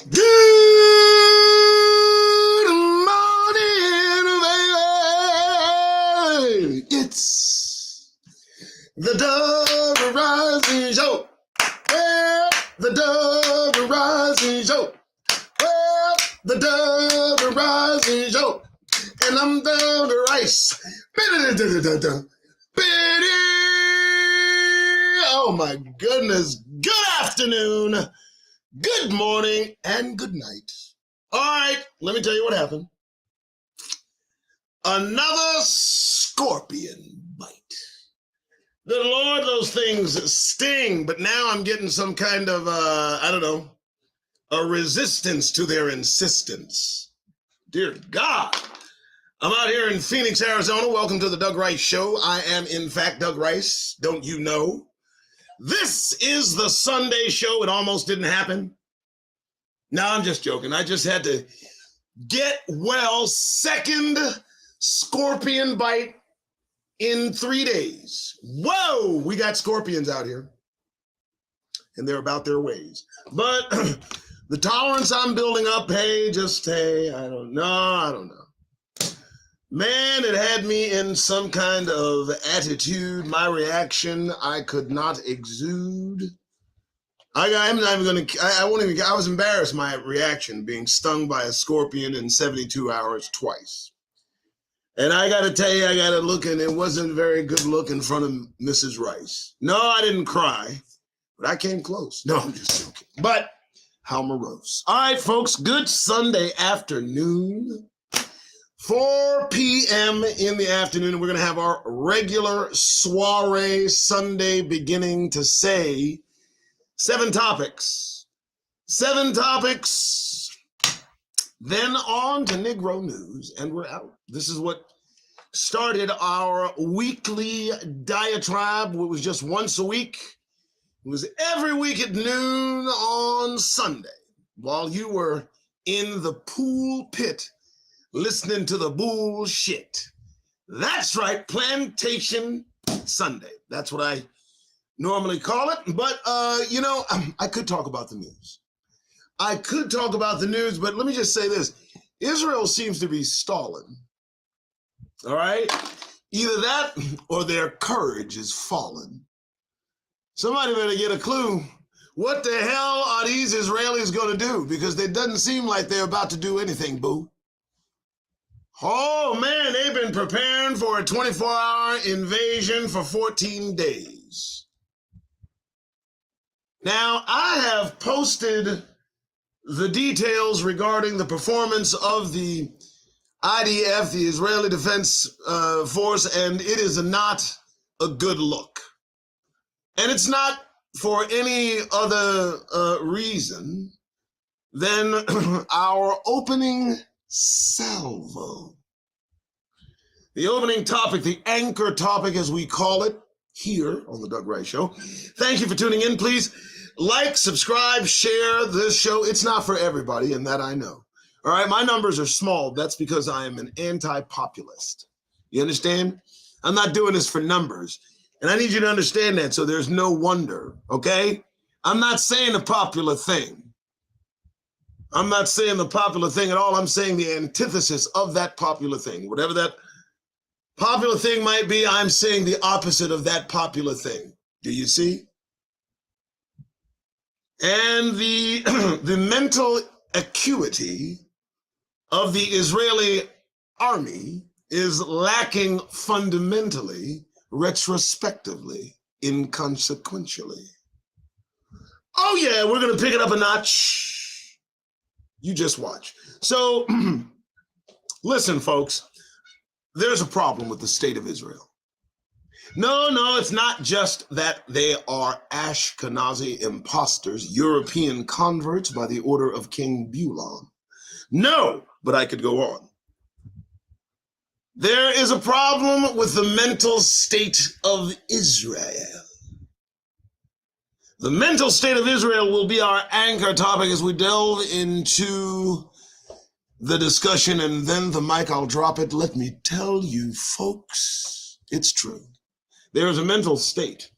Good morning, baby. It's the Dove Rising Show. Well, the Dove Rising Show. Well, the Dove Rising Show. And I'm down to rice. Oh my goodness. Good afternoon. Good morning and good night. All right, let me tell you what happened. Another scorpion bite. Good Lord, those things sting, but now I'm getting some kind of, a resistance to their insistence. Dear God. I'm out here in Phoenix, Arizona. Welcome to the Doug Rice Show. I am, in fact, Doug Rice. Don't you know? This is the Sunday show. It almost didn't happen. No, I'm just joking. I just had to get well. Second scorpion bite in 3 days. Whoa, we got scorpions out here. And they're about their ways. But the tolerance I'm building up, I don't know. Man, it had me in some kind of attitude. My reaction, I could not exude. I was embarrassed, my reaction, being stung by a scorpion in 72 hours twice. And I got to tell you, I got to look, and it wasn't a very good look in front of Mrs. Rice. No, I didn't cry, but I came close. No, I'm just joking. But how morose. All right, folks, good Sunday afternoon. 4 p.m. in the afternoon, and we're going to have our regular soiree Sunday beginning to say 7 topics. 7 topics. Then on to Negro news, and we're out. This is what started our weekly diatribe. It was just once a week. It was every week at noon on Sunday while you were in the pool pit listening to the bullshit. That's right, Plantation Sunday. That's what I normally call it. But, I could talk about the news. But let me just say this. Israel seems to be stalling. All right? Either that or their courage is fallen. Somebody better get a clue. What the hell are these Israelis going to do? Because it doesn't seem like they're about to do anything, boo. Oh, man, they've been preparing for a 24-hour invasion for 14 days. Now, I have posted the details regarding the performance of the IDF, the Israeli Defense Force, and it is not a good look. And it's not for any other reason than our opening salvo. The opening topic, the anchor topic as we call it here on the Doug Rice Show. Thank you for tuning in. Please like, subscribe, share this show. It's not for everybody, and that I know. All right, my numbers are small. That's because I am an anti-populist. You understand? I'm not doing this for numbers. And I need you to understand that, so there's no wonder, okay? I'm not saying a popular thing. I'm not saying the popular thing at all. I'm saying the antithesis of that popular thing. Whatever that popular thing might be, I'm saying the opposite of that popular thing. Do you see? And the mental acuity of the Israeli army is lacking fundamentally, retrospectively, inconsequentially. Oh yeah, we're going to pick it up a notch. You just watch. So, listen, folks, there's a problem with the state of Israel. No, it's not just that they are Ashkenazi imposters, European converts by the order of King Bulan. No, but I could go on. There is a problem with the mental state of Israel. The mental state of Israel will be our anchor topic as we delve into the discussion, and then the mic, I'll drop it. Let me tell you, folks, it's true. There is a mental state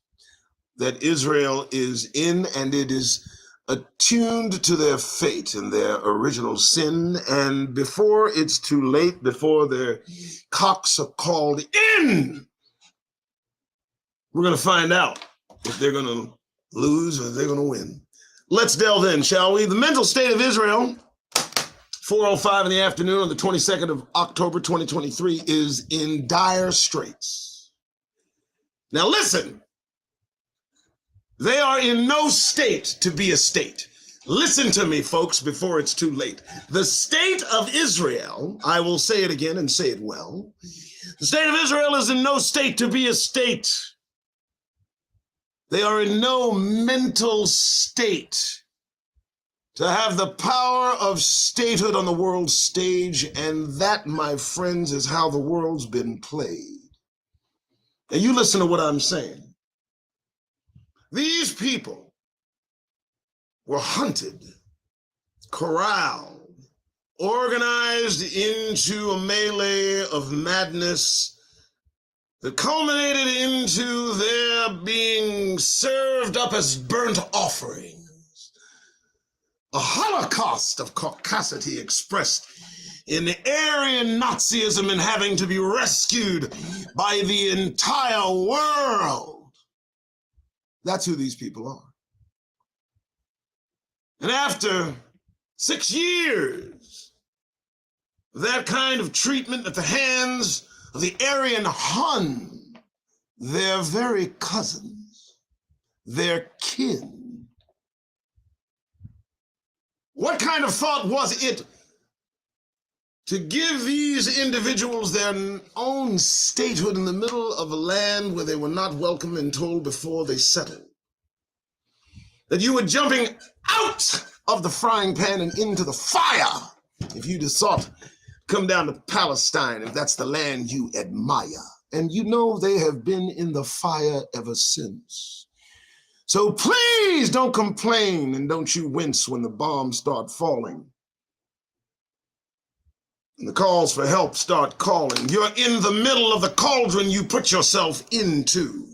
that Israel is in, and it is attuned to their fate and their original sin, and before it's too late, before their cocks are called in, we're going to find out if they're going to lose or if they're going to win. Let's delve in, shall we? The mental state of Israel, 4:05 in the afternoon on the 22nd of October, 2023, is in dire straits. Now listen, they are in no state to be a state. Listen to me, folks, before it's too late. The state of Israel, I will say it again and say it well, the state of Israel is in no state to be a state. They are in no mental state to have the power of statehood on the world stage, and that, my friends, is how the world's been played. And you listen to what I'm saying. These people were hunted, corralled, organized into a melee of madness that culminated into their being served up as burnt offerings. A holocaust of caucasity expressed in Aryan Nazism and having to be rescued by the entire world. That's who these people are. And after 6 years of that kind of treatment at the hands of the Aryan Hun, their very cousins, their kin, what kind of thought was it to give these individuals their own statehood in the middle of a land where they were not welcome and told before they settled? That you were jumping out of the frying pan and into the fire if you just sought to come down to Palestine, if that's the land you admire. And you know they have been in the fire ever since. So please don't complain and don't you wince when the bombs start falling and the calls for help start calling. You're in the middle of the cauldron you put yourself into.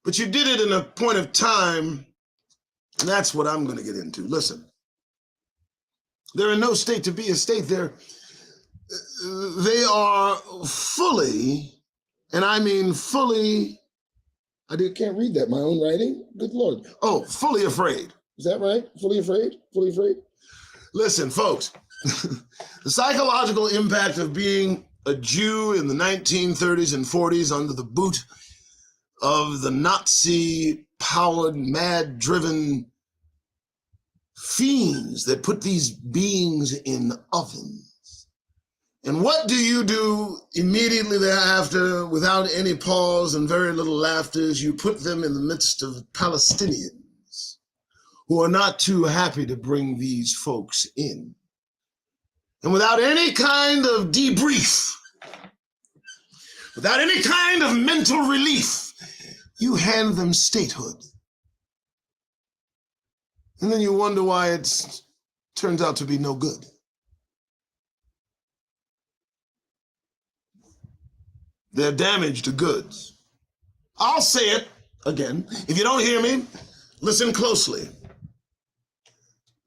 But you did it in a point of time, and that's what I'm going to get into. Listen, they're in no state to be a state. They are fully, and I mean fully, can't read that, my own writing. Good Lord. Oh, fully afraid. Is that right? Fully afraid? Fully afraid? Listen, folks, the psychological impact of being a Jew in the 1930s and 40s under the boot of the Nazi-powered, mad-driven fiends that put these beings in ovens. And what do you do immediately thereafter, without any pause and very little laughter? You put them in the midst of Palestinians who are not too happy to bring these folks in. And without any kind of debrief, without any kind of mental relief, you hand them statehood. And then you wonder why it turns out to be no good. They're damaged goods. I'll say it again. If you don't hear me, listen closely.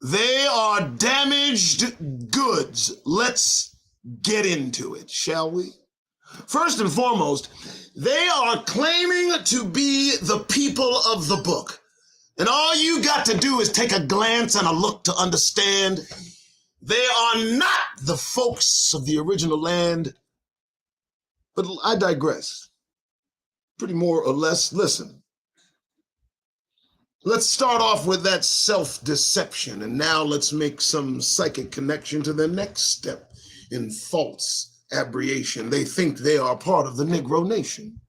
They are damaged goods. Let's get into it, shall we? First and foremost, they are claiming to be the people of the book. And all you got to do is take a glance and a look to understand they are not the folks of the original land. But I digress. Pretty more or less, listen. Let's start off with that self-deception, and now let's make some psychic connection to the next step in false aberration. They think they are part of the Negro nation.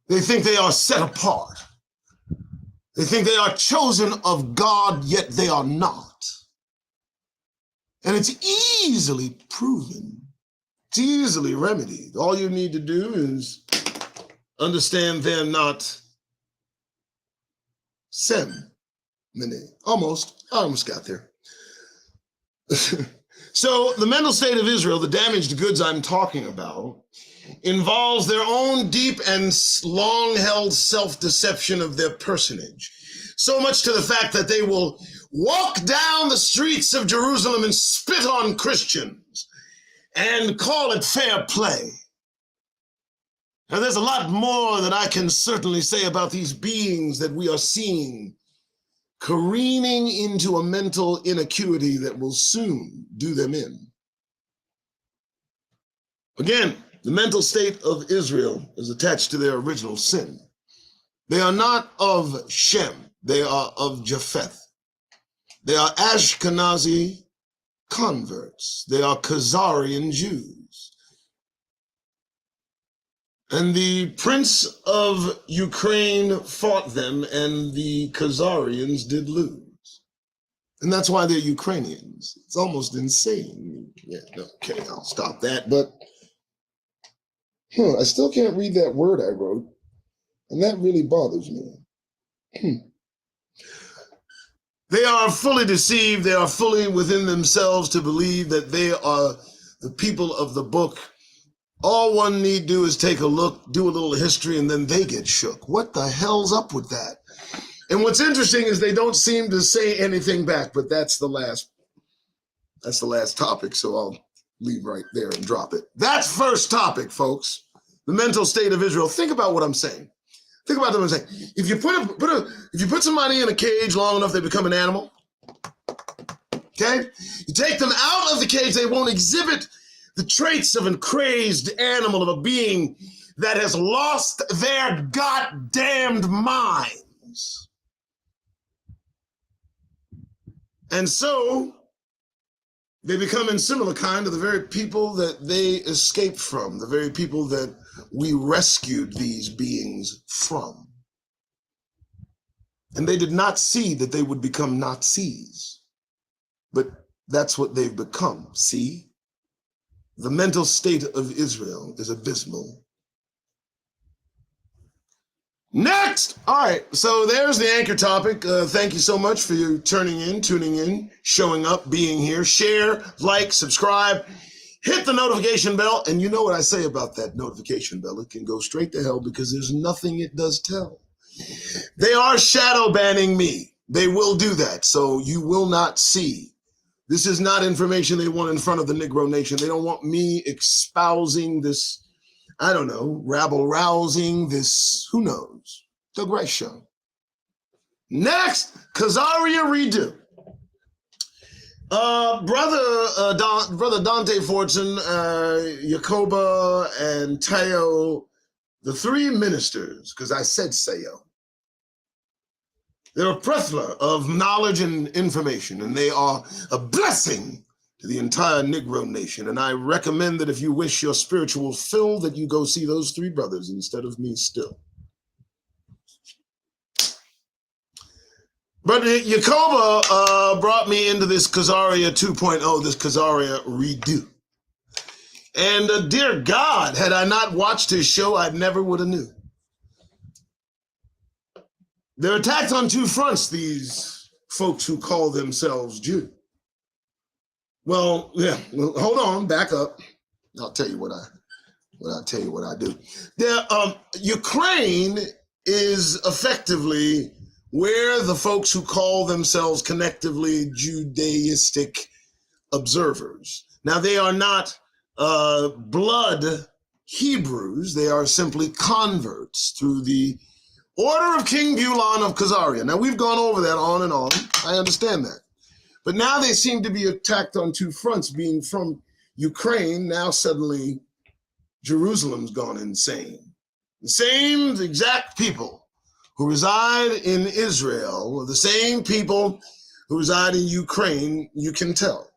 They think they are set apart. They think they are chosen of God, yet they are not. And it's easily proven. It's easily remedied. All you need to do is understand they're not Sem. I almost got there. So the mental state of Israel, the damaged goods I'm talking about, involves their own deep and long-held self-deception of their personage. so much to the fact that they will walk down the streets of Jerusalem and spit on Christians and call it fair play. Now, there's a lot more that I can certainly say about these beings that we are seeing careening into a mental inacuity that will soon do them in. Again, the mental state of Israel is attached to their original sin. They are not of Shem, they are of Japheth. They are Ashkenazi converts. They are Khazarian Jews. And the prince of Ukraine fought them, and the Khazarians did lose. And that's why they're Ukrainians. It's almost insane. Yeah, okay, I'll stop that. But I still can't read that word I wrote, and that really bothers me. They are fully deceived. They are fully within themselves to believe that they are the people of the book. All one need do is take a look, do a little history, and then they get shook. What the hell's up with that? And what's interesting is they don't seem to say anything back, but that's the last topic, so I'll leave right there and drop it. That's first topic, folks. The mental state of Israel. Think about what I'm saying. Think about what I'm saying. If you put somebody in a cage long enough, they become an animal. Okay? You take them out of the cage, they won't exhibit the traits of a crazed animal, of a being that has lost their goddamned minds. And so they become in similar kind to the very people that they escaped from, the very people that we rescued these beings from. And they did not see that they would become Nazis, but that's what they've become. See? The mental state of Israel is abysmal. Next! All right, so there's the anchor topic. Thank you so much for you tuning in, showing up, being here. Share, like, subscribe, hit the notification bell. And you know what I say about that notification bell. It can go straight to hell because there's nothing it does tell. They are shadow banning me. They will do that, so you will not see. This is not information they want in front of the Negro nation. They don't want me espousing this, I don't know, rabble-rousing, this, who knows, the Grace Show. Next, Khazarian Redeaux. Brother Dante Fortune, Jacoba, and Teo, the three ministers, because I said Sayo. They're a plethora of knowledge and information, and they are a blessing to the entire Negro nation. And I recommend that if you wish your spiritual fill, that you go see those three brothers instead of me still. But Jacoba brought me into this Khazaria 2.0, this Khazarian Redeaux. And dear God, had I not watched his show, I never would have knew. They're attacked on two fronts, these folks who call themselves Jew. Well, yeah, well, hold on, back up. I'll tell you what I do. Ukraine is effectively where the folks who call themselves connectively Judaistic observers. Now, they are not blood Hebrews. They are simply converts through the order of King Bulan of Khazaria. Now, we've gone over that on and on. I understand that. But now they seem to be attacked on two fronts, being from Ukraine. Now suddenly Jerusalem's gone insane. The same exact people who reside in Israel are the same people who reside in Ukraine, you can tell.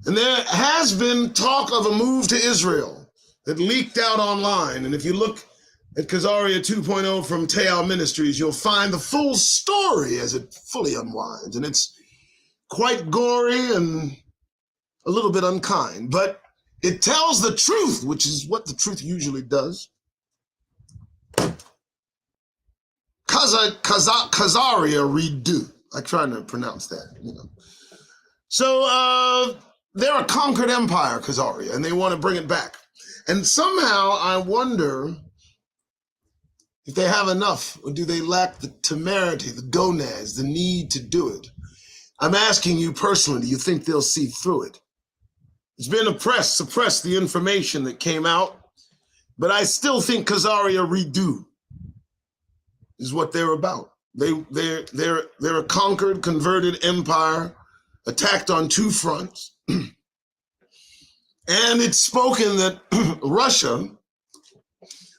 And there has been talk of a move to Israel that leaked out online. And if you look at Khazaria 2.0 from Teal Ministries, you'll find the full story as it fully unwinds. And it's quite gory and a little bit unkind, but it tells the truth, which is what the truth usually does. Khazarian Redeaux. I'm trying to pronounce that, you know. So they're a conquered empire, Khazaria, and they want to bring it back. And somehow I wonder if they have enough, or do they lack the temerity, the gonads, the need to do it? I'm asking you personally, do you think they'll see through it? It's been suppressed the information that came out, but I still think Khazarian Redeaux is what they're about. They're a conquered, converted empire, attacked on two fronts. And it's spoken that Russia,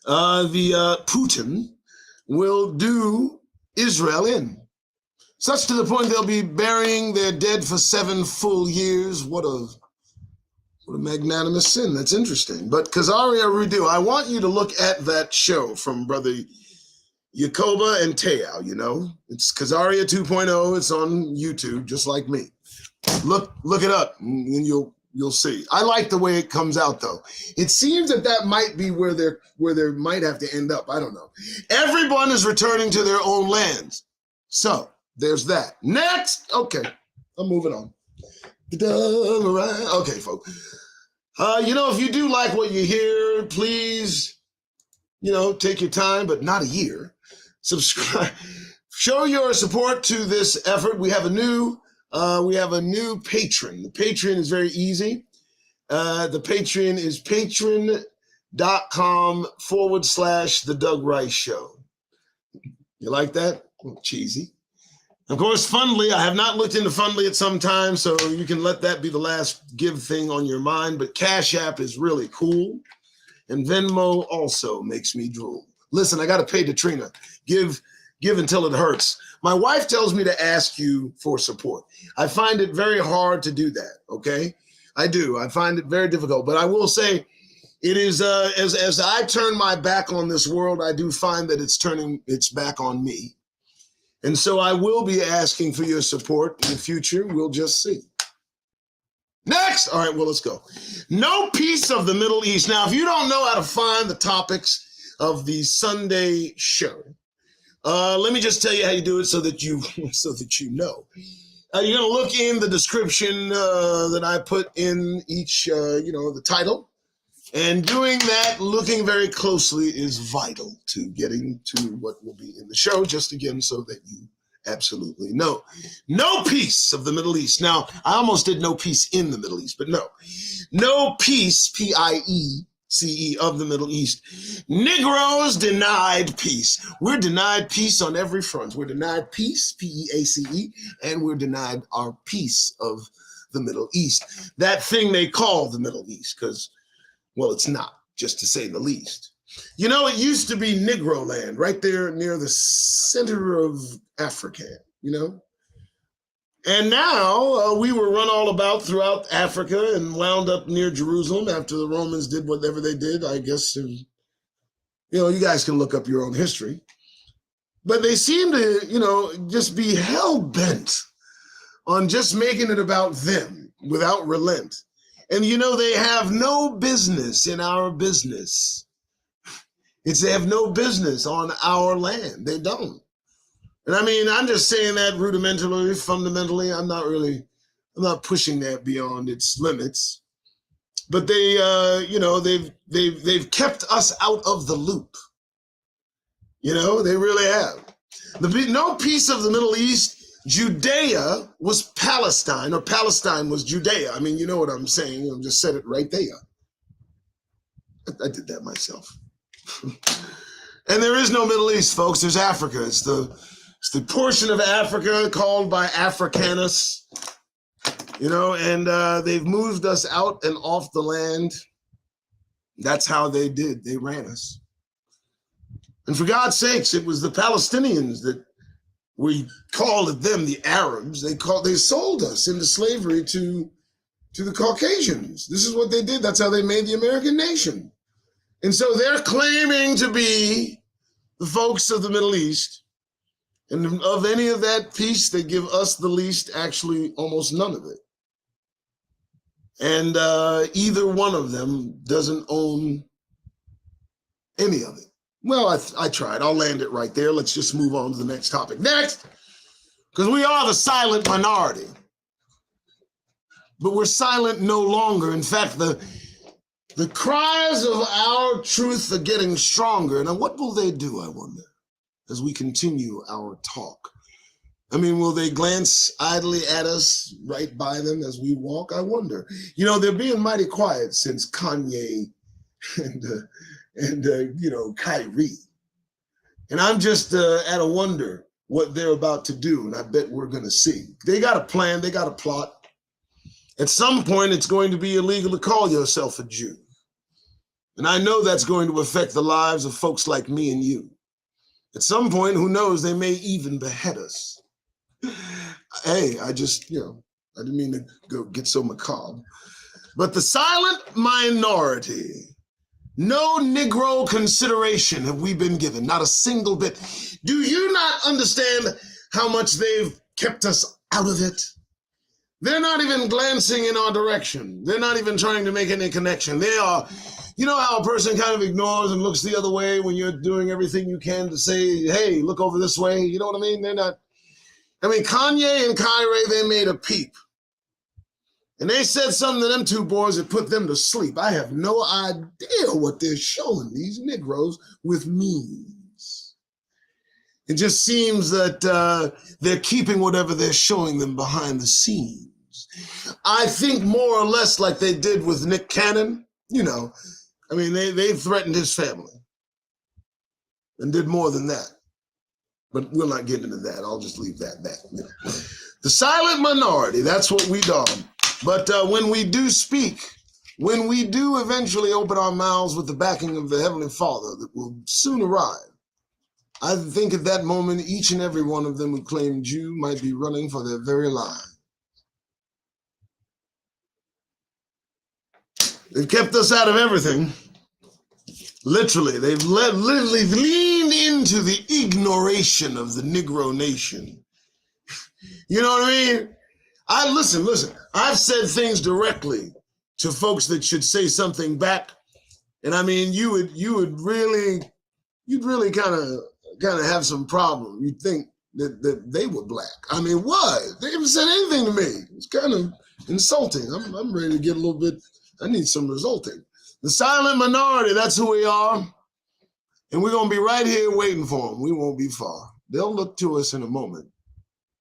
Putin, will do Israel in. Such to the point they'll be burying their dead for 7 full years. What a magnanimous sin. That's interesting. But Khazarian Redeaux, I want you to look at that show from Brother Yacoba and Teau, you know. It's Khazaria 2.0. It's on YouTube, just like me. Look it up, and you'll see. I like the way it comes out, though. It seems that might be where they might have to end up. I don't know. Everyone is returning to their own lands. So there's that. Next. Okay, I'm moving on. Okay, folks. If you do like what you hear, please, take your time, but not a year. Subscribe. Show your support to this effort. We have a new patron. The Patreon is very easy. The Patreon is patreon.com/The Doug Rice Show. You like that? Cheesy. Of course, Fundly. I have not looked into Fundly at some time, so you can let that be the last give thing on your mind. But Cash App is really cool. And Venmo also makes me drool. Listen, I got to pay Katrina. Give until it hurts. My wife tells me to ask you for support. I find it very hard to do that, okay? I do. I find it very difficult. But I will say it is, as I turn my back on this world, I do find that it's turning its back on me. And so I will be asking for your support in the future. We'll just see. Next. All right, well, let's go. No peace of the Middle East. Now, if you don't know how to find the topics of the Sunday show, let me just tell you how you do it so that you know. You're going to look in the description that I put in each, the title. And doing that, looking very closely, is vital to getting to what will be in the show, just again, so that you absolutely know. No peace of the Middle East. Now, I almost did no peace in the Middle East, but no. No peace, P-I-E-C-E, of the Middle East. Negroes denied peace. We're denied peace on every front. We're denied peace, P-E-A-C-E, and we're denied our peace of the Middle East. That thing they call the Middle East, because, well, it's not, just to say the least. It used to be Negro land, right there near the center of Africa, And now we were run all about throughout Africa and wound up near Jerusalem after the Romans did whatever they did, I guess. You guys can look up your own history. But they seem to, just be hell-bent on just making it about them without relent. And, they have no business in our business. They have no business on our land. They don't. And I mean, I'm just saying that rudimentarily, fundamentally. I'm not pushing that beyond its limits. But they, they've kept us out of the loop. They really have. No peace of the Middle East. Judea was Palestine, or Palestine was Judea. I mean, you know what I'm saying. I just said it right there. I did that myself. And there is no Middle East, folks. There's Africa. It's the portion of Africa called by Africanus, and they've moved us out and off the land. That's how they did. They ran us. And for God's sakes, it was the Palestinians that we called them the Arabs. They sold us into slavery to the Caucasians. This is what they did. That's how they made the American nation. And so they're claiming to be the folks of the Middle East. And of any of that peace, they give us the least, actually almost none of it. And either one of them doesn't own any of it. Well, I tried. I'll land it right there. Let's just move on to the next topic. Next, because we are the silent minority. But we're silent no longer. In fact, The cries of our truth are getting stronger. Now, what will they do, I wonder, as we continue our talk? I mean, will they glance idly at us right by them as we walk? I wonder. You know, they're being mighty quiet since Kanye and Kyrie. And I'm just at a wonder what they're about to do. And I bet we're going to see. They got a plan. They got a plot. At some point, it's going to be illegal to call yourself a Jew. And I know that's going to affect the lives of folks like me and you. At some point, who knows, they may even behead us. Hey, I didn't mean to go get so macabre. But the silent minority, no Negro consideration have we been given, not a single bit. Do you not understand how much they've kept us out of it? They're not even glancing in our direction. They're not even trying to make any connection. They are, you know how a person kind of ignores and looks the other way when you're doing everything you can to say, hey, look over this way. You know what I mean? They're not. I mean, Kanye and Kyrie, they made a peep. And they said something to them two boys that put them to sleep. I have no idea what they're showing these Negroes with memes. It just seems that they're keeping whatever they're showing them behind the scenes. I think more or less like they did with Nick Cannon. You know, I mean, they threatened his family and did more than that. But we'll not get into that. I'll just leave that back. You know. The silent minority, that's what we are. But when we do speak, when we do eventually open our mouths with the backing of the Heavenly Father that will soon arrive, I think at that moment, each and every one of them who claim Jew might be running for their very lives. They've kept us out of everything. Literally, they've literally leaned into the ignoration of the Negro nation. You know what I mean? Listen, I've said things directly to folks that should say something back. And I mean, you'd really kind of have some problem. You'd think that they were black. I mean, what? They haven't said anything to me. It's kind of insulting. I'm ready to get a little bit, I need some resulting. The silent minority, that's who we are. And we're going to be right here waiting for them. We won't be far. They'll look to us in a moment,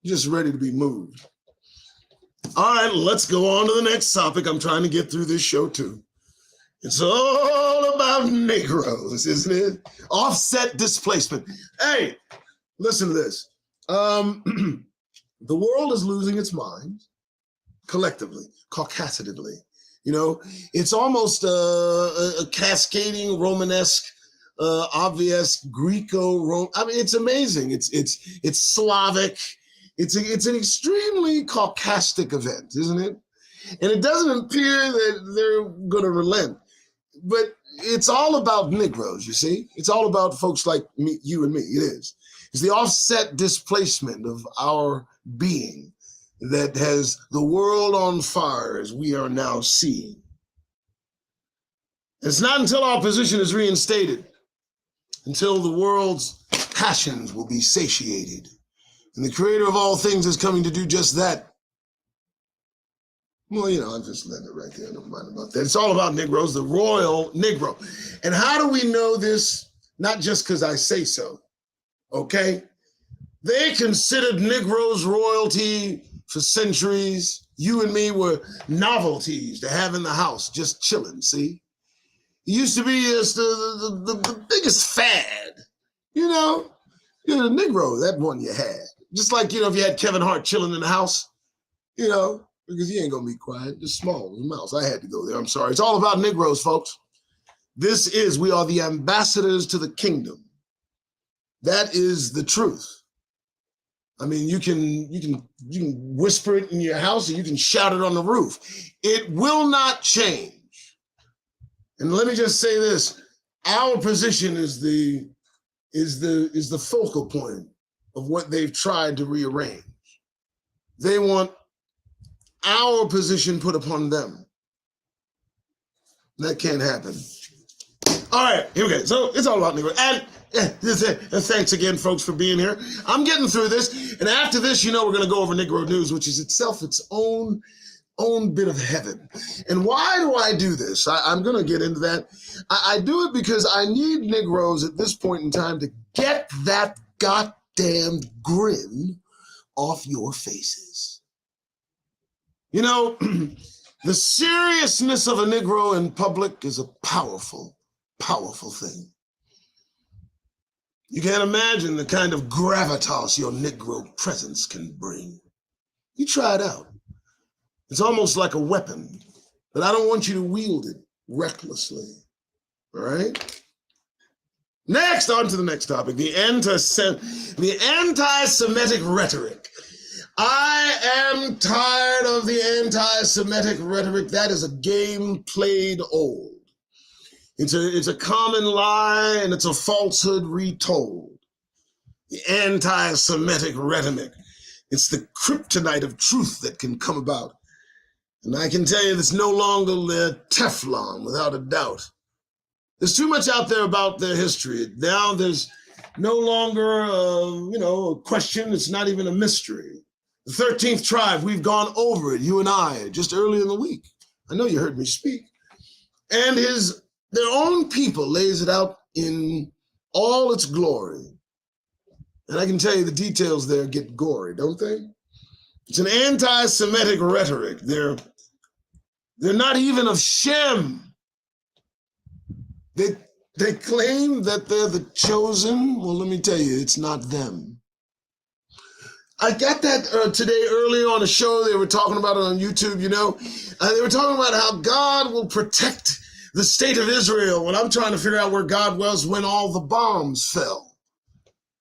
just ready to be moved. All right, let's go on to the next topic. I'm trying to get through this show too. It's all about Negroes, isn't it? Offset displacement. Hey, listen to this. The world is losing its mind collectively, caucasitively. You know, it's almost a cascading Romanesque, obvious Greco-Roman. I mean, it's amazing. It's Slavic. It's an extremely caucastic event, isn't it? And it doesn't appear that they're going to relent. But it's all about Negroes, you see? It's all about folks like me, you and me. It is. It's the offset displacement of our being that has the world on fire as we are now seeing. It's not until our position is reinstated, until the world's passions will be satiated. And the creator of all things is coming to do just that. Well, you know, I'm just letting it right there. Don't mind about that. It's all about Negroes, the royal Negro. And how do we know this? Not just because I say so, okay? They considered Negroes royalty for centuries. You and me were novelties to have in the house, just chilling, see? It used to be just the biggest fad, you know? You're the Negro, that one you had. Just like, you know, if you had Kevin Hart chilling in the house, you know, because he ain't gonna be quiet, just small as a mouse. I had to go there, I'm sorry. It's all about Negroes, folks. We are the ambassadors to the kingdom. That is the truth. I mean, you can whisper it in your house or you can shout it on the roof. It will not change. And let me just say this, our position is the focal point of what they've tried to rearrange. They want our position put upon them. That can't happen. All right, here we go. So it's all about Negro. And thanks again, folks, for being here. I'm getting through this. And after this, you know, we're going to go over Negro news, which is itself its own own bit of heaven. And why do I do this? I'm going to get into that. I do it because I need Negroes at this point in time to get that goddamn grin off your faces. You know, the seriousness of a Negro in public is a powerful, powerful thing. You can't imagine the kind of gravitas your Negro presence can bring. You try it out. It's almost like a weapon, but I don't want you to wield it recklessly. All right? Next, on to the next topic, the anti-Semitic rhetoric. I am tired of the anti-Semitic rhetoric. That is a game played old. It's a common lie and it's a falsehood retold. The anti-Semitic rhetoric. It's the kryptonite of truth that can come about. And I can tell you it's no longer the Teflon, without a doubt. There's too much out there about their history. Now there's no longer a question. It's not even a mystery. The 13th tribe, we've gone over it, you and I, just early in the week. I know you heard me speak. And their own people lays it out in all its glory. And I can tell you the details there get gory, don't they? It's an anti-Semitic rhetoric. They're not even of Shem. They claim that they're the chosen. Well, let me tell you, it's not them. I got that today earlier on a show. They were talking about it on YouTube, They were talking about how God will protect the state of Israel when I'm trying to figure out where God was when all the bombs fell.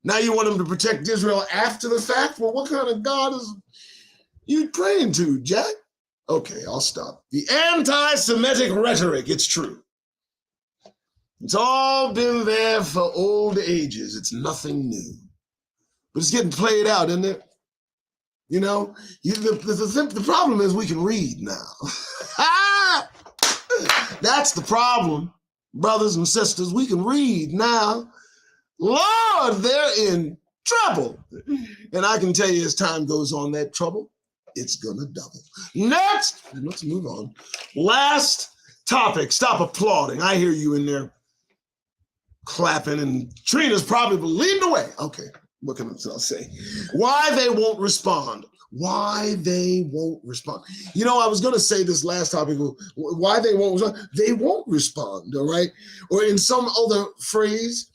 Now you want him to protect Israel after the fact? Well, what kind of God is you praying to, Jack? Okay, I'll stop. The anti-Semitic rhetoric, it's true. It's all been there for old ages. It's nothing new. But it's getting played out, isn't it? The problem is we can read now. That's the problem, brothers and sisters. We can read now. Lord, they're in trouble. And I can tell you as time goes on, that trouble, it's gonna double. Next, let's move on. Last topic. Stop applauding. I hear you in there clapping, and Trina's probably leaned away. Okay, what can I say? Why they won't respond. Why they won't respond. I was going to say this last topic, why they won't respond. They won't respond, all right? Or in some other phrase,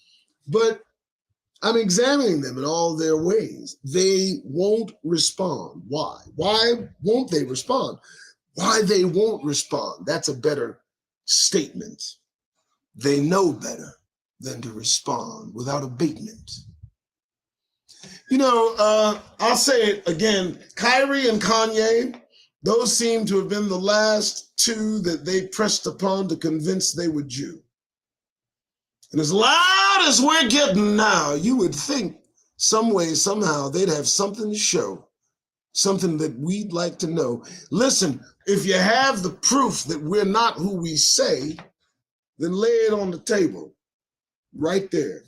but I'm examining them in all their ways. They won't respond. Why? Why won't they respond? Why they won't respond. That's a better statement. They know better than to respond without abatement. I'll say it again, Kyrie and Kanye, those seem to have been the last two that they pressed upon to convince they were Jew. And as loud as we're getting now, you would think some way, somehow, they'd have something to show, something that we'd like to know. Listen, if you have the proof that we're not who we say, then lay it on the table, right there.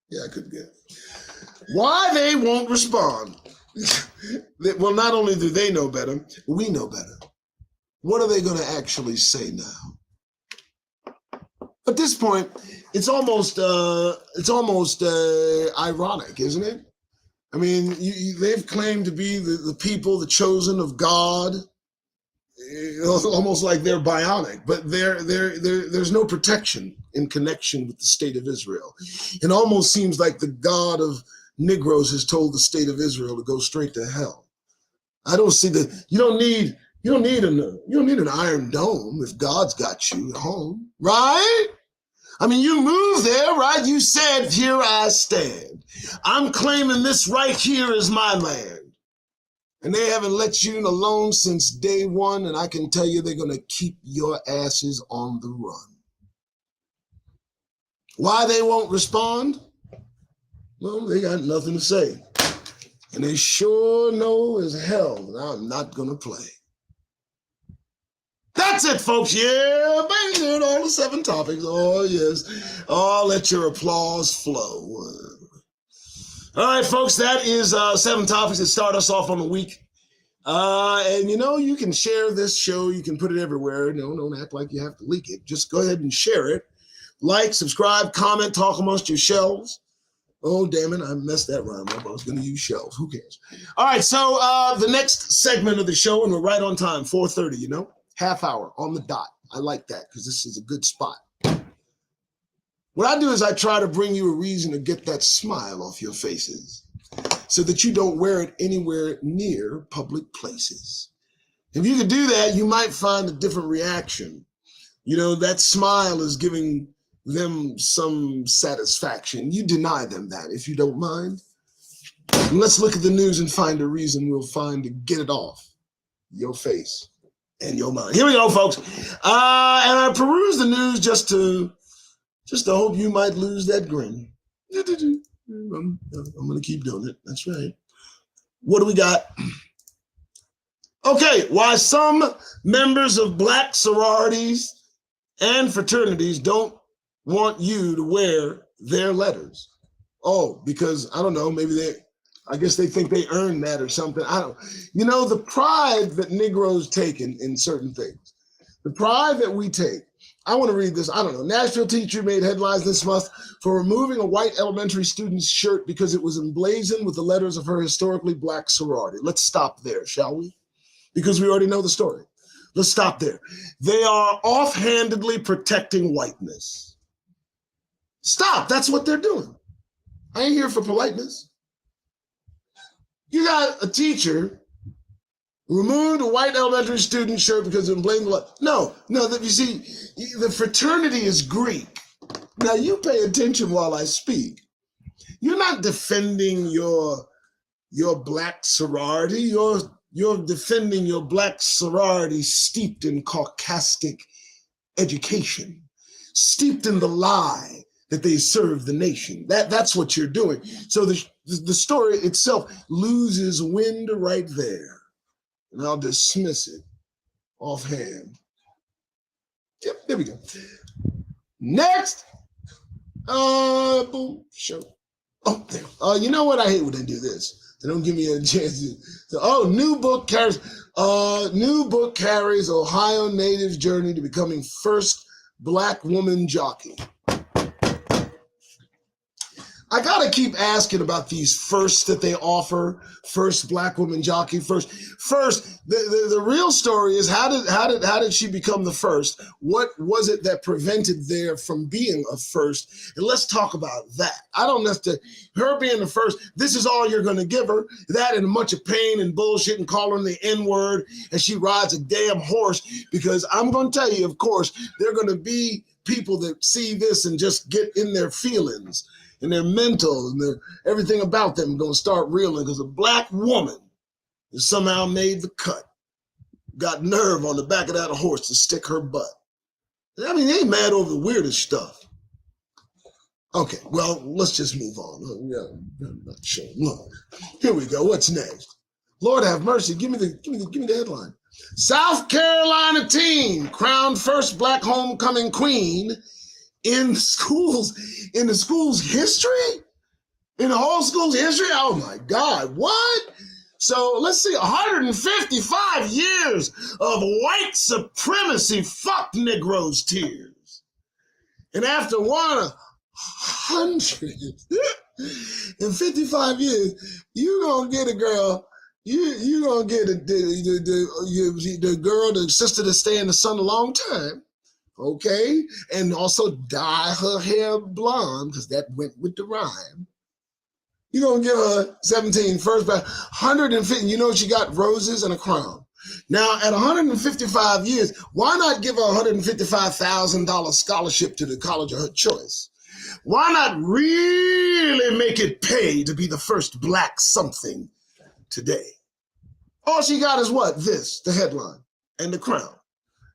Yeah, I could get it. Why they won't respond. Well, not only do they know better, we know better. What are they going to actually say now? At this point, it's almost ironic, isn't it? I mean, they've claimed to be the people, the chosen of God, almost like they're bionic, but there's no protection in connection with the state of Israel. It almost seems like the God of Negroes has told the state of Israel to go straight to hell. I don't see that. You don't need an iron dome if God's got you at home, right? I mean, you moved there, right? You said, here I stand. I'm claiming this right here is my land. And they haven't let you alone since day one, and I can tell you they're going to keep your asses on the run. Why they won't respond? Well, they got nothing to say. And they sure know as hell that I'm not going to play. That's it, folks. Yeah, baby, all the 7 topics. Oh, yes. Oh, let your applause flow. All right, folks, that is 7 topics that start us off on the week. And you can share this show. You can put it everywhere. No, don't act like you have to leak it. Just go ahead and share it. Like, subscribe, comment, talk amongst yourselves. Oh, damn it. I messed that rhyme up. I was going to use shelves. Who cares? All right. So the next segment of the show, and we're right on time, 4:30, half hour on the dot. I like that because this is a good spot. What I do is I try to bring you a reason to get that smile off your faces so that you don't wear it anywhere near public places. If you could do that, you might find a different reaction. That smile is giving them some satisfaction. You deny them that, if you don't mind. And let's look at the news and find a reason we'll find to get it off your face and your mind. Here we go, folks. And I peruse the news just to hope you might lose that grin. I'm going to keep doing it. That's right. What do we got? Okay, why some members of black sororities and fraternities don't want you to wear their letters. Oh, because I don't know, maybe I guess they think they earned that or something. The pride that Negroes take in certain things, the pride that we take. I want to read this. I don't know. Nashville teacher made headlines this month for removing a white elementary student's shirt because it was emblazoned with the letters of her historically black sorority. Let's stop there, shall we? Because we already know the story. Let's stop there. They are offhandedly protecting whiteness. Stop. That's what they're doing. I ain't here for politeness. You got a teacher removed a white elementary student shirt because of blamed. No. You see, the fraternity is Greek. Now you pay attention while I speak. You're not defending your black sorority. You're defending your black sorority steeped in Caucasic education, steeped in the lie that they serve the nation. That's what you're doing. So the story itself loses wind right there. And I'll dismiss it offhand. Yep, there we go. Next. Boom, show. Oh, there. You know what? I hate when they do this. They don't give me a chance to. New book carries Ohio native's journey to becoming first black woman jockey. I gotta keep asking about these firsts that they offer. First black woman jockey. First. The real story is how did she become the first? What was it that prevented there from being a first? And let's talk about that. I don't necessarily her being the first. This is all you're gonna give her. That and a bunch of pain and bullshit and calling the N-word and she rides a damn horse. Because I'm gonna tell you, of course, there are gonna be people that see this and just get in their feelings. And their mental and everything about them going to start reeling because a black woman has somehow made the cut, got nerve on the back of that horse to stick her butt. I mean, they ain't mad over the weirdest stuff. Okay, well, let's just move on. I'm not sure. Look, here we go. What's next? Lord have mercy. Give me the headline. South Carolina teen crowned first black homecoming queen in the school's history? In the whole school's history? Oh my God, what? So let's see, 155 years of white supremacy fucked Negroes' tears. And after 155 years, you gonna get a girl, you gonna get the girl, the sister that stay in the sun a long time. Okay, and also dye her hair blonde because that went with the rhyme. You're gonna give her 17 first, but 150. You know she got roses and a crown. Now at 155 years, why not give her $155,000 scholarship to the college of her choice? Why not really make it pay to be the first black something today? All she got is what? This, the headline and the crown.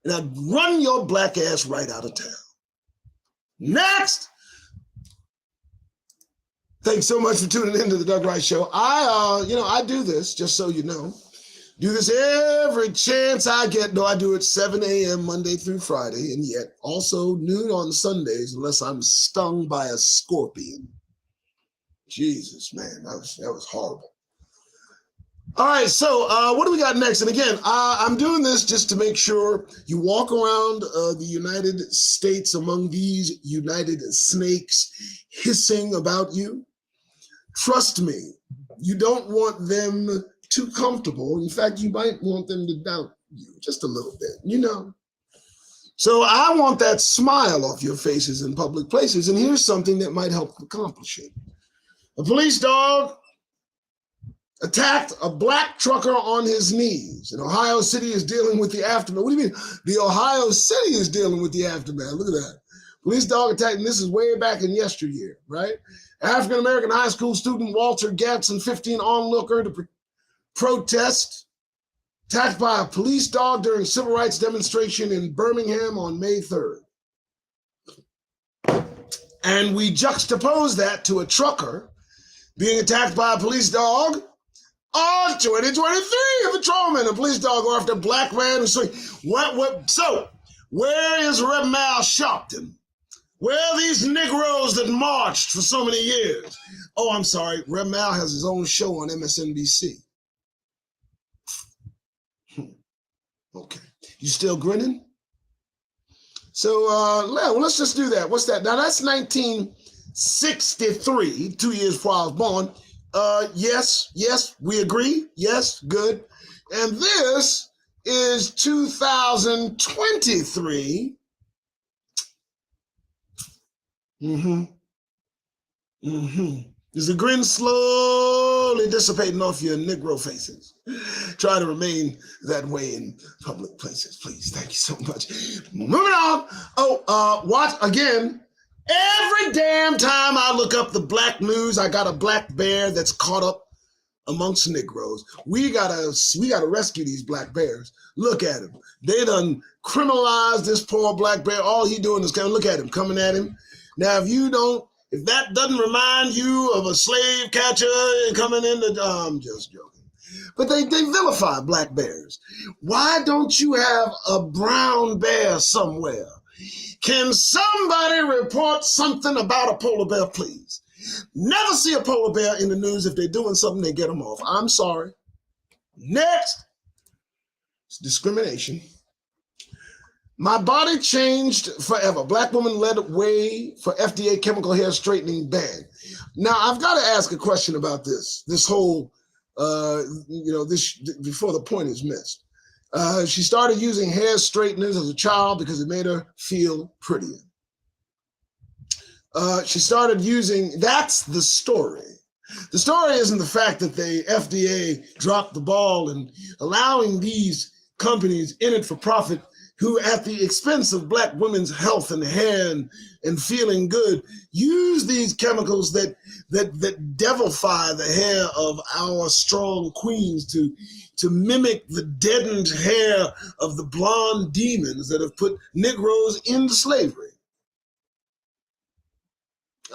And I'd run your black ass right out of town. Next. Thanks so much for tuning in to the Doug Wright Show. I do this, just so you know. Do this every chance I get. No, I do it 7 a.m. Monday through Friday, and yet also noon on Sundays, unless I'm stung by a scorpion. Jesus, man, that was horrible. All right, so what do we got next? And again, I'm doing this just to make sure you walk around the United States among these United Snakes hissing about you. Trust me, you don't want them too comfortable. In fact, you might want them to doubt you just a little bit, you know. So I want that smile off your faces in public places. And here's something that might help accomplish it. A police dog attacked a black trucker on his knees. And Ohio City is dealing with the aftermath. What do you mean? The Ohio City is dealing with the aftermath. Look at that. Police dog attack, and this is way back in yesteryear, right? African-American high school student Walter Gatson, 15, onlooker to protest, attacked by a police dog during civil rights demonstration in Birmingham on May 3rd. And we juxtapose that to a trucker being attacked by a police dog on 2023, a patrolman, a police dog, or after a black man. So where is Reb Mal Sharpton? Where are these Negroes that marched for so many years? Oh, I'm sorry. Reb Mal has his own show on MSNBC. Okay. You still grinning? So let's just do that. What's that? Now, that's 1963, 2 years before I was born. Yes, we agree. Yes, good. And this is 2023. Is the grin slowly dissipating off your Negro faces? Try to remain that way in public places, please. Thank you so much. Moving on. Watch again. Every damn time I look up the black news, I got a black bear that's caught up amongst Negroes. We gotta rescue these black bears. Look at him. They done criminalized this poor black bear. All he doing is look at him, coming at him. Now, if that doesn't remind you of a slave catcher coming in I'm just joking. But they vilify black bears. Why don't you have a brown bear somewhere? Can somebody report something about a polar bear, please? Never see a polar bear in the news. If they're doing something, they get them off. I'm sorry. Next. It's discrimination. My body changed forever. Black woman led way for FDA chemical hair straightening ban. Now, I've got to ask a question about this. This whole, this before the point is missed. She started using hair straighteners as a child because it made her feel prettier. She started using, that's the story. The story isn't the fact that the FDA dropped the ball and allowing these companies in it for profit who at the expense of black women's health and hair and feeling good, use these chemicals that devilify the hair of our strong queens to mimic the deadened hair of the blonde demons that have put Negroes into slavery.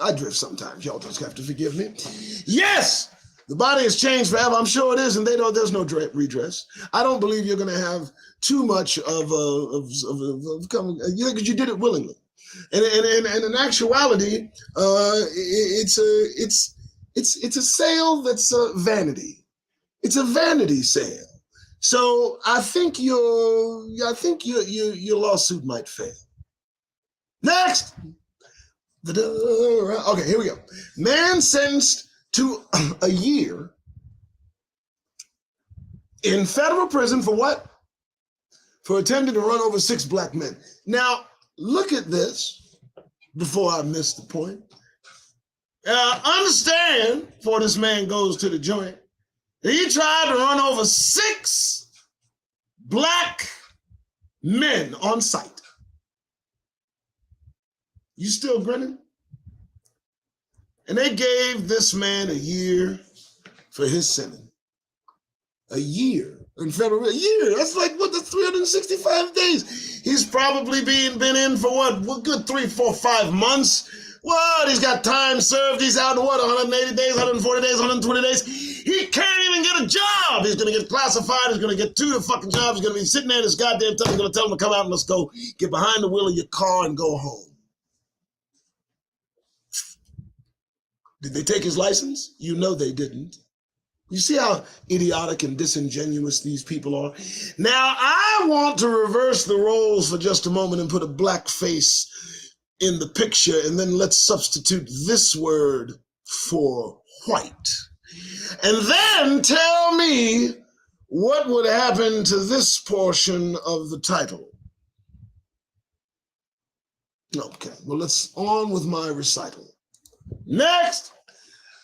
I drift sometimes. Y'all just have to forgive me. Yes, the body has changed forever. I'm sure it is, and there's no redress. I don't believe you're going to have too much of coming, because you did it willingly. And in actuality, it's a sale that's a vanity. It's a vanity sale. So I think your lawsuit might fail. Next. Okay, here we go. Man sentenced to a year in federal prison for what? For attempting to run over 6 black men. Now, look at this before I miss the point. Understand, before this man goes to the joint, that he tried to run over 6 black men on sight. You still grinning? And they gave this man a year for his sentence. A year in federal, a year. That's like that's 365 days. He's probably been in for what good 3, 4, 5 months. What? He's got time served. He's out in 180 days, 140 days, 120 days. He can't even get a job. He's going to get classified. He's going to get 2 fucking jobs. He's going to be sitting there in his goddamn time. He's going to tell him to come out and let's go get behind the wheel of your car and go home. Did they take his license? You know they didn't. You see how idiotic and disingenuous these people are? Now, I want to reverse the roles for just a moment and put a black face in the picture, and then let's substitute this word for white. And then tell me what would happen to this portion of the title. Okay, well, let's on with my recital. Next!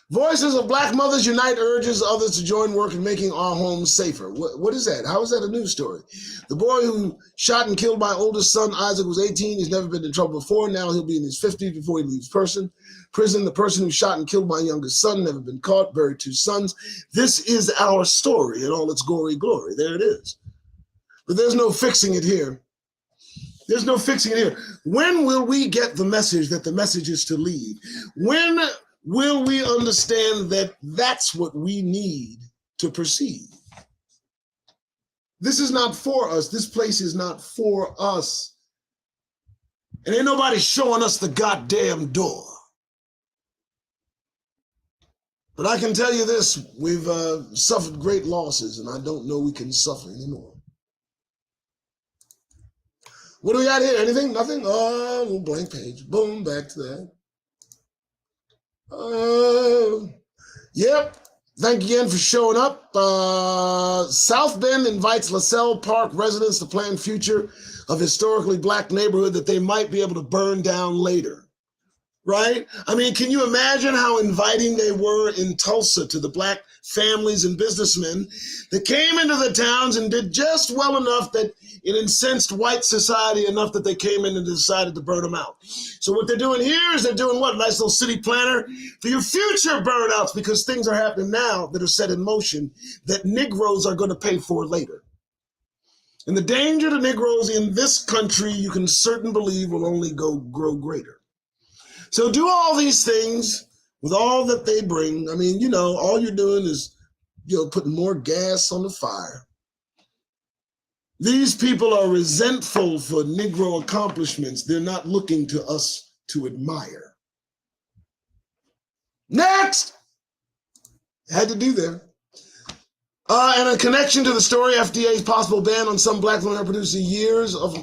Voices of Black Mothers Unite urges others to join work in making our homes safer. What is that? How is that a news story? The boy who shot and killed my oldest son, Isaac, was 18. He's never been in trouble before. Now he'll be in his 50s before he leaves prison. The person who shot and killed my youngest son, never been caught, buried 2 sons. This is our story in all its gory glory. There it is. But there's no fixing it here. There's no fixing it here. When will we get the message that the message is to lead? When will we understand that that's what we need to proceed? This is not for us. This place is not for us. And ain't nobody showing us the goddamn door. But I can tell you this, we've suffered great losses, and I don't know we can suffer anymore. What do we got here? Anything? Nothing? Oh, little blank page. Boom, back to that. Yep. Thank you again for showing up. South Bend invites LaSalle Park residents to plan future of historically Black neighborhood that they might be able to burn down later. Right? I mean, can you imagine how inviting they were in Tulsa to the Black families and businessmen that came into the towns and did just well enough that it incensed white society enough that they came in and decided to burn them out. So what they're doing here is they're doing what? Nice little city planner for your future burnouts, because things are happening now that are set in motion that Negroes are going to pay for later. And the danger to Negroes in this country, you can certain believe, will only grow greater. So do all these things with all that they bring. I mean, you know, all you're doing is, putting more gas on the fire. These people are resentful for Negro accomplishments. They're not looking to us to admire. Next! Had to do there. And a connection to the story, FDA's possible ban on some Black women producing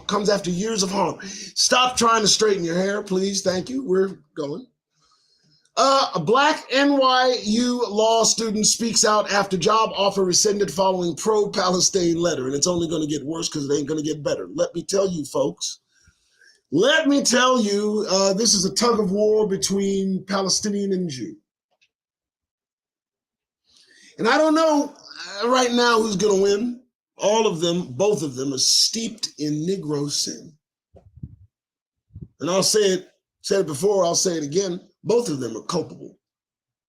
comes after years of harm. Stop trying to straighten your hair, please. Thank you. We're going. A Black NYU law student speaks out after job offer rescinded following pro-Palestine letter. And it's only going to get worse because it ain't going to get better. Let me tell you, folks. Let me tell you, this is a tug of war between Palestinian and Jew. And I don't know right now who's going to win. All of them, both of them, are steeped in Negro sin. And I'll said it before, I'll say it again. Both of them are culpable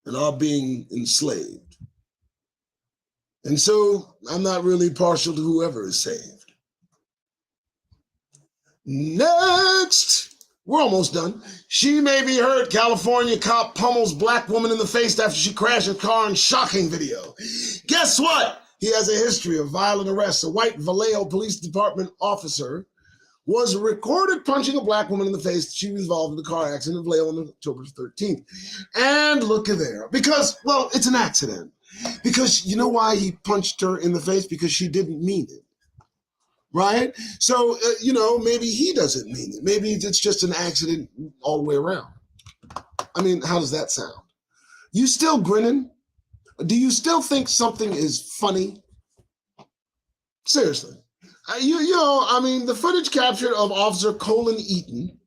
and are being enslaved. And so I'm not really partial to whoever is saved. Next, we're almost done. She may be hurt. California cop pummels Black woman in the face after she crashed her car in shocking video. Guess what? He has a history of violent arrests. A white Vallejo Police Department officer was recorded punching a Black woman in the face. She was involved in the car accident in Vallejo on October 13th. And look at there. Because, well, it's an accident. Because you know why he punched her in the face? Because she didn't mean it. Right? So, maybe he doesn't mean it. Maybe it's just an accident all the way around. I mean, how does that sound? You still grinning? Do you still think something is funny? Seriously. The footage captured of Officer Colin Eaton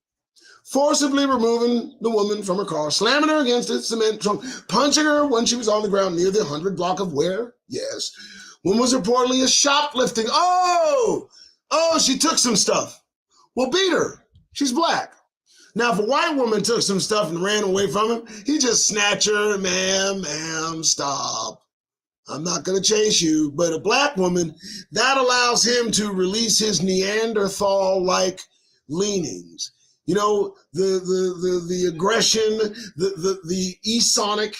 forcibly removing the woman from her car, slamming her against a cement trunk, punching her when she was on the ground near the 100 block of where? Yes. One was reportedly a shoplifting. Oh, she took some stuff. Well, beat her. She's Black. Now, if a white woman took some stuff and ran away from him, he just snatch her, ma'am, stop. I'm not going to chase you. But a Black woman, that allows him to release his Neanderthal-like leanings. The aggression, the Esonic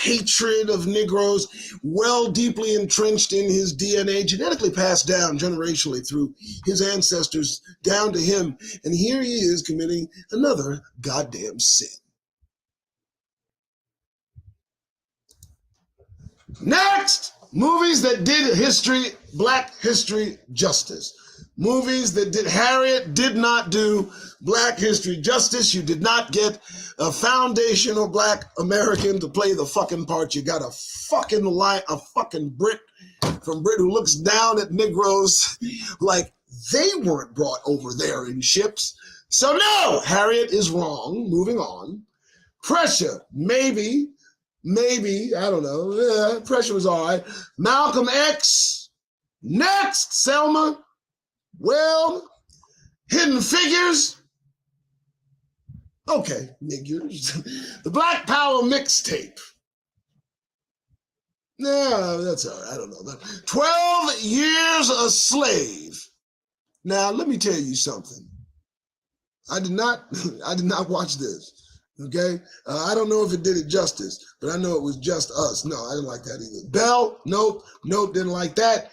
hatred of Negroes, well deeply entrenched in his DNA, genetically passed down generationally through his ancestors down to him. And here he is committing another goddamn sin. Next, movies that did history, black history justice. Movies that did, Harriet did not do black history justice. You did not get a foundational black American to play the fucking part. You got a fucking Brit from Brit who looks down at Negroes like they weren't brought over there in ships. So no, Harriet is wrong. Moving on. Pressure, maybe, I don't know. Yeah, Pressure was all right. Malcolm X. Next, Selma. Well, Hidden Figures. Okay, niggas. The Black Power mixtape. No, that's all right. I don't know. 12 Years a Slave. Now, let me tell you something. I did not watch this. Okay, I don't know if it did it justice, but I know it was Just Us. No, I didn't like that either. Belle, nope, didn't like that.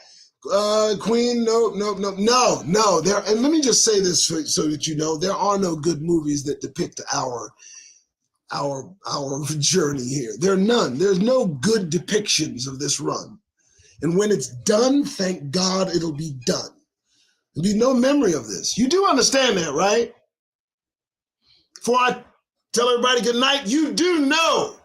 Queen, nope. There, and let me just say this so that you know, there are no good movies that depict our journey here. There are none. There's no good depictions of this run. And when it's done, thank God it'll be done. There'll be no memory of this. You do understand that, right? Before I tell everybody good night, you do know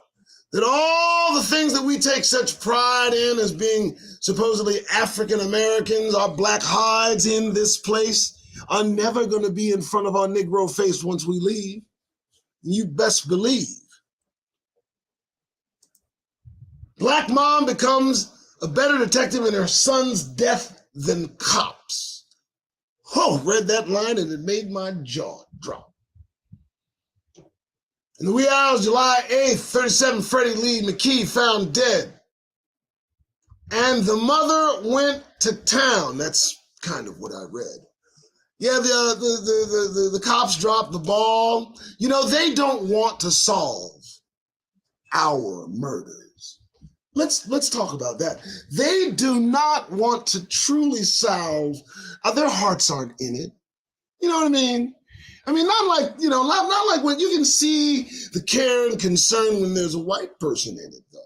that all the things that we take such pride in as being supposedly African Americans, our black hides in this place, are never going to be in front of our Negro face once we leave. You best believe. Black mom becomes a better detective in her son's death than cops. Oh, read that line and it made my jaw drop. In the wee hours, July 8th, 37, Freddie Lee McKee found dead. And the mother went to town. That's kind of what I read. Yeah, the cops dropped the ball. You know, they don't want to solve our murders. Let's talk about that. They do not want to truly solve, their hearts aren't in it. You know what I mean? Not like, not like when you can see the care and concern when there's a white person in it, though.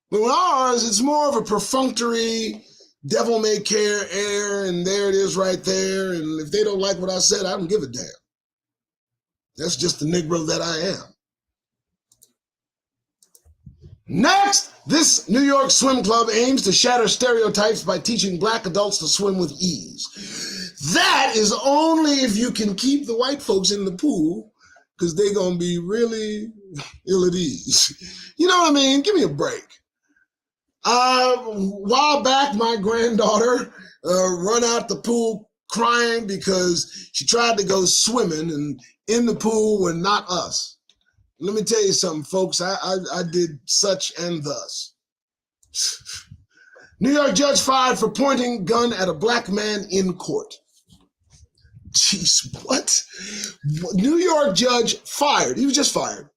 But with ours, it's more of a perfunctory, devil-may-care air, and there it is right there. And if they don't like what I said, I don't give a damn. That's just the Negro that I am. Next, this New York swim club aims to shatter stereotypes by teaching black adults to swim with ease. That is only if you can keep the white folks in the pool, because they're going to be really ill at ease. You know what I mean? Give me a break. A while back, my granddaughter run out the pool crying because she tried to go swimming, and in the pool were not us. Let me tell you something, folks. I did such and thus. New York judge fired for pointing gun at a black man in court. Jeez, what? New York judge fired. He was just fired.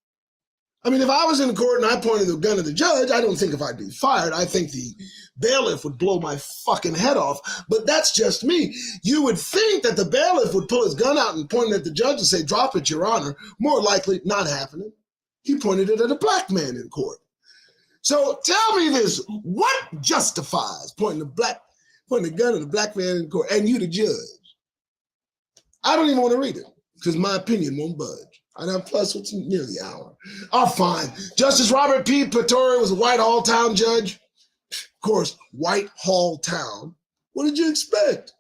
If I was in court and I pointed the gun at the judge, I don't think if I'd be fired. I think the bailiff would blow my fucking head off. But that's just me. You would think that the bailiff would pull his gun out and point it at the judge and say, "Drop it, Your Honor." More likely, not happening. He pointed it at a black man in court. So tell me this: what justifies pointing the gun at a black man in court, and you the judge? I don't even want to read it because my opinion won't budge. Plus, it's near the hour. Oh, fine. Justice Robert P. Petore was a Whitehall Town judge. Of course, Whitehall Town. What did you expect?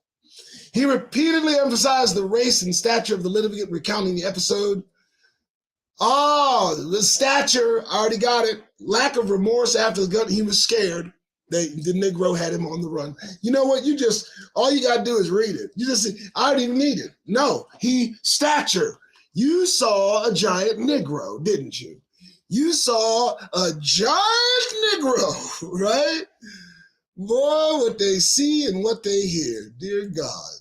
He repeatedly emphasized the race and stature of the litigant recounting the episode. Oh, the stature, I already got it. Lack of remorse after the gun. He was scared. The Negro had him on the run. You know what? All you got to do is read it. You just say, I don't even need it. No, stature. You saw a giant Negro, didn't you? You saw a giant Negro, right? Boy, what they see and what they hear, dear God.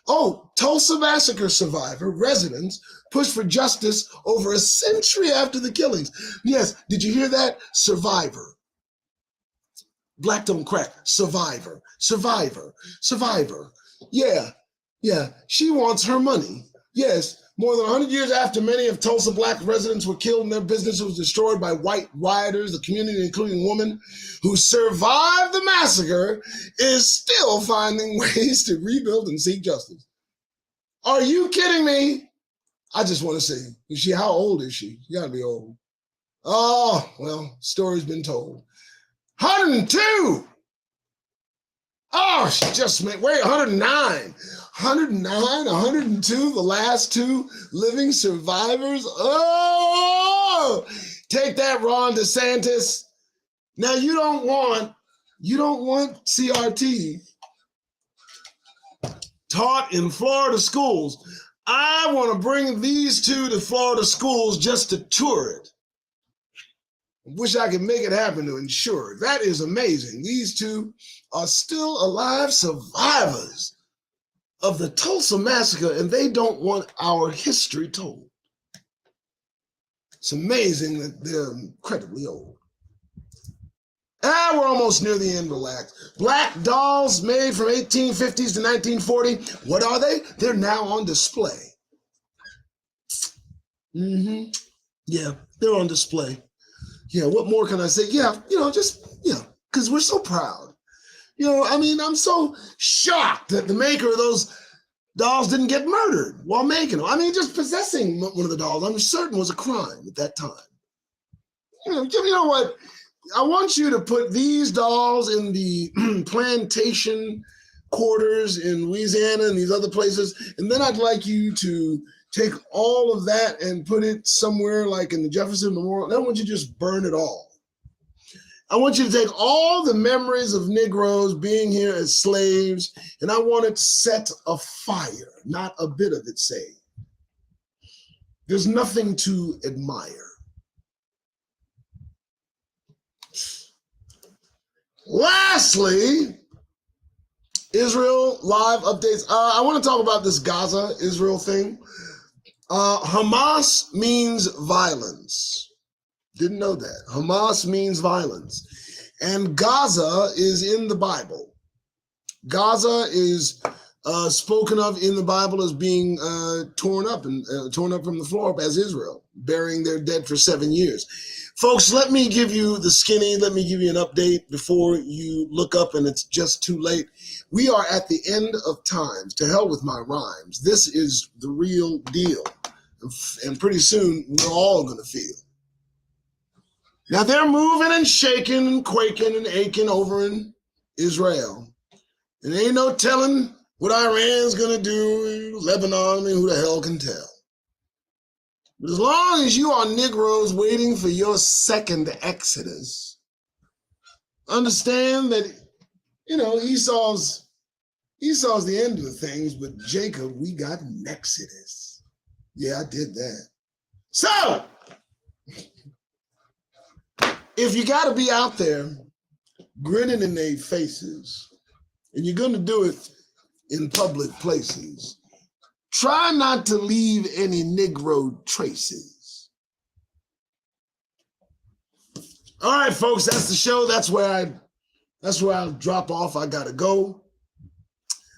Oh, Tulsa Massacre survivor, residents pushed for justice over a century after the killings. Yes, did you hear that? Survivor. Black don't crack. Survivor. Yeah. She wants her money. Yes, More than 100 years after many of Tulsa black residents were killed and their business was destroyed by white rioters, the community, including women who survived the massacre, is still finding ways to rebuild and seek justice. Are you kidding me? I just want to say, how old is she? She got to be old. Oh, well, story's been told. 102. Oh, she just made, wait, 109. 109, 102, the last two living survivors. Oh, take that, Ron DeSantis. Now you don't want CRT taught in Florida schools. I want to bring these two to Florida schools just to tour it. Wish I could make it happen to ensure it. That is amazing. These two are still alive survivors of the Tulsa massacre, and they don't want our history told. It's amazing that they're incredibly old. We're almost near the end, relax. Black dolls made from 1850s to 1940. What are they? They're now on display. Yeah, they're on display. Yeah, what more can I say? Yeah, because we're so proud. I'm so shocked that the maker of those dolls didn't get murdered while making them. Just possessing one of the dolls, I'm certain, was a crime at that time. You know what? I want you to put these dolls in the plantation quarters in Louisiana and these other places, and then I'd like you to take all of that and put it somewhere like in the Jefferson Memorial. I don't want you to just burn it all. I want you to take all the memories of Negroes being here as slaves, and I want it set afire, not a bit of it saved. There's nothing to admire. Lastly, Israel live updates. I want to talk about this Gaza Israel thing. Hamas means violence. Didn't know that. Hamas means violence. And Gaza is in the Bible. Gaza is spoken of in the Bible as being torn up from the floor up as Israel, burying their dead for 7 years. Folks, let me give you the skinny. Let me give you an update before you look up and it's just too late. We are at the end of times. To hell with my rhymes. This is the real deal. And pretty soon, we're all going to feel. Now, they're moving and shaking and quaking and aching over in Israel. And ain't no telling what Iran's going to do, Lebanon, and who the hell can tell. But as long as you are Negroes waiting for your second Exodus, understand that, Esau's the end of things, but Jacob, we got an Exodus. Yeah, I did that. So, if you got to be out there grinning in their faces, and you're going to do it in public places, try not to leave any Negro traces. All right, folks, that's the show. That's where I'll drop off. I got to go.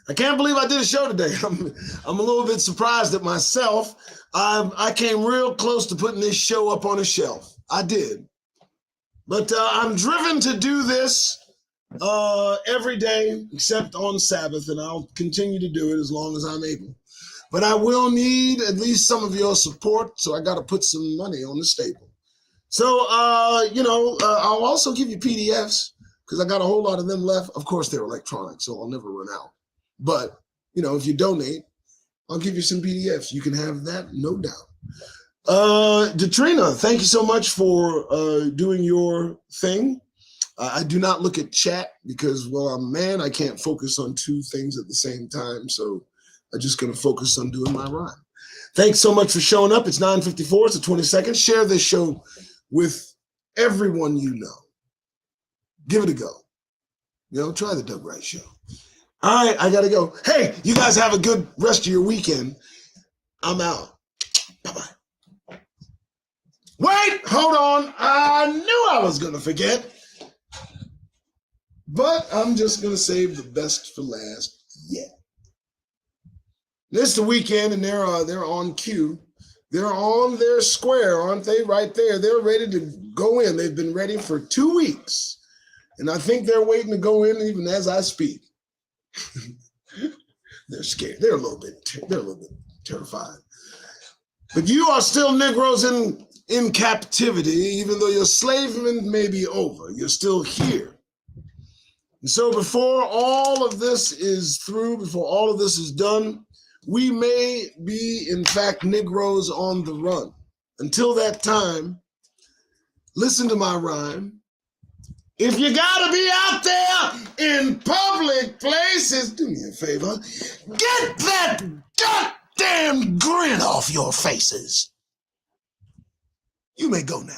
I can't believe I did a show today. I'm a little bit surprised at myself. I came real close to putting this show up on a shelf. I did. But I'm driven to do this every day except on Sabbath, and I'll continue to do it as long as I'm able. But I will need at least some of your support, so I got to put some money on the table. So, I'll also give you PDFs because I got a whole lot of them left. Of course, they're electronic, so I'll never run out. But, if you donate, I'll give you some PDFs. You can have that, no doubt. Detrina, thank you so much for doing your thing. I do not look at chat because, well, I'm a man. I can't focus on two things at the same time. So I'm just going to focus on doing my rhyme. Thanks so much for showing up. It's 9:54. It's the 22nd. Share this show with everyone you know. Give it a go. Try the Doug Wright Show. All right, I got to go. Hey, you guys have a good rest of your weekend. I'm out. Bye-bye. Wait, hold on. I knew I was going to forget. But I'm just going to save the best for last yet. It's the weekend, and they're on cue. They're on their square, aren't they? Right there. They're ready to go in. They've been ready for 2 weeks, and I think they're waiting to go in even as I speak. They're scared. They're a little bit terrified. But you are still Negroes in captivity, even though your enslavement may be over. You're still here. And so before all of this is through, before all of this is done, we may be, in fact, Negroes on the run. Until that time, listen to my rhyme. If you gotta be out there in public places, do me a favor, get that goddamn grin off your faces. You may go now.